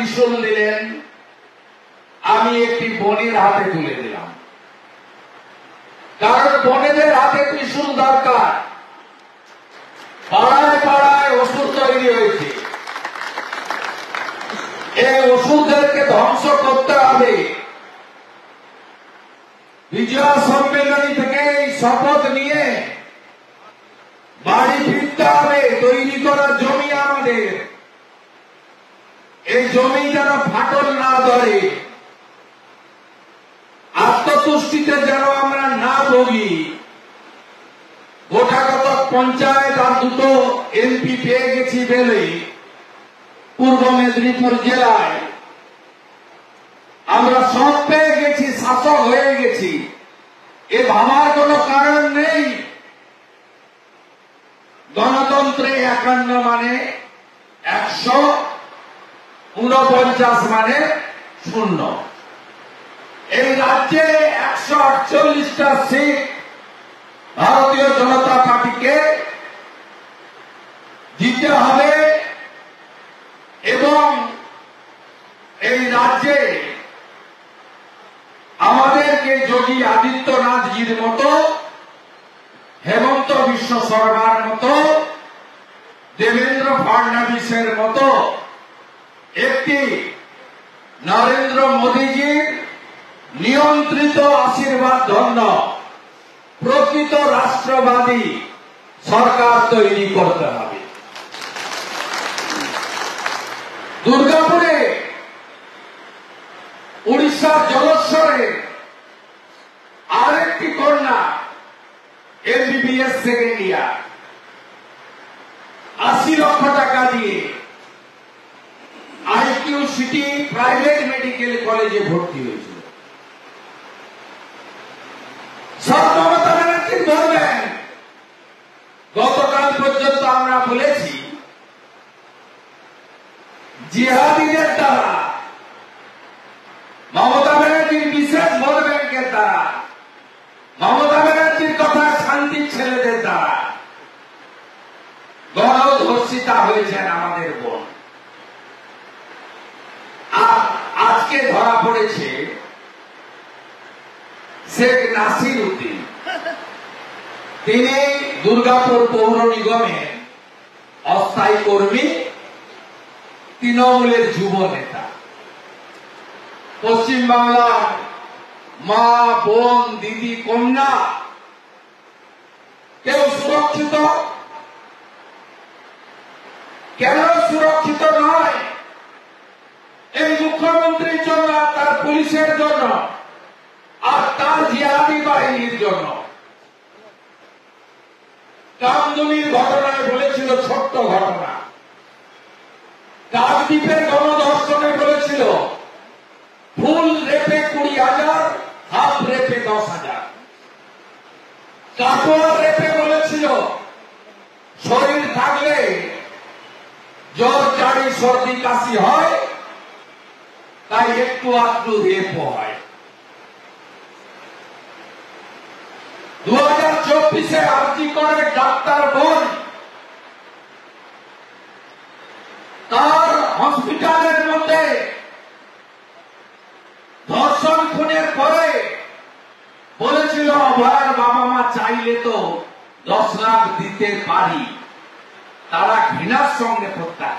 ত্রিশূল দিলেন, আমি একটি বোনের হাতে তুলে দিলাম, কারণ বোনেদের হাতে ত্রিশূল দরকার। পাড়ায় পাড়ায় ওষুধ তৈরি হয়েছে, এই ওষুধদেরকে ধ্বংস করতে হবে। বিজয়া সম্মেলনী থেকে এই শপথ নিয়ে বাড়ি ফিরতে হবে। তৈরি করা জমি আমাদের, এই জমি যেন ফাটল না ধরে, আত্মতুষ্টিতে যেন আমরা না ভোগি। গোটাগত পঞ্চায়েত আর দুটো এমপি পেয়ে গেছি বলে পূর্ব মেদিনীপুর জেলায় আমরা সব পেয়ে গেছি, শাসক হয়ে গেছি, এ ভাবার কোনো কারণ নেই। গণতন্ত্রে 51 মানে 100, 49 মানে 0। এই রাজ্যে 148টা সিট ভারতীয় জনতা পার্টিকে জিততে হবে এবং এই রাজ্যে আমাদেরকে যোগী আদিত্যনাথজির মতো, হেমন্ত বিশ্ব শর্মার মতো, দেবেন্দ্র ফডনবিসের মতো একটি নরেন্দ্র মোদীজির নিয়ন্ত্রিত আশীর্বাদ ধন্য প্রকৃত রাষ্ট্রবাদী সরকার তৈরি করতে হবে। দুর্গাপুরে উড়িষ্যার জলেশ্বরে আরেকটি কন্যা MBBS সেকেন্ড ইয়ার 80 লক্ষ টাকা দিয়ে IQ সিটি প্রাইভেট মেডিকেল কলেজে ভর্তি হয়েছিল। সব মমতা ব্যানার্জি বলবেন, গতকাল পর্যন্ত আমরা বলেছি জিহাদিদের দ্বারা, মমতা ব্যানার্জির বিশেষ ভোট ব্যাংকের দ্বারা, মমতা ব্যানার্জির কথা শান্তির ছেলেদের দ্বারা গণধর্ষিতা হয়েছেন আমাদের বোন। আর আজকে ধরা পড়েছে শেখ নাসির উদ্দিন। তিনি দুর্গাপুর পৌর নিগমের অস্থায়ী কর্মী, তৃণমূলের যুব নেতা। পশ্চিমবাংলার মা, বোন, দিদি, কন্যা কেউ সুরক্ষিত? কেন সুরক্ষিত নয়? এই মুখ্যমন্ত্রীর জন্য, তার পুলিশের জন্য আর তার জিহাদি বাহিনীর জন্য। কামদুনির ঘটনায় বলেছিল ছোট্ট ঘটনা, কাকদ্বীপের গণধর্ষণে বলেছিল ফুল রেপে 20,000, হাফ রেপে 10,000। কাটোয়ার রেপে বলেছিল শরীর থাকলে জ্বর, জারি, সর্দি, কাশি হয়, তাই একটু আধটু রেপ হয়। 2024-এ আরজি করে ডাক্তার বোন তার হসপিটালের মধ্যে ধর্ষণ খুনের পরে বলেছিল অভয়ার বাবা মা চাইলে তো 10 লাখ দিতে পারি। তারা ঘৃণার সঙ্গে প্রত্যাখ্যান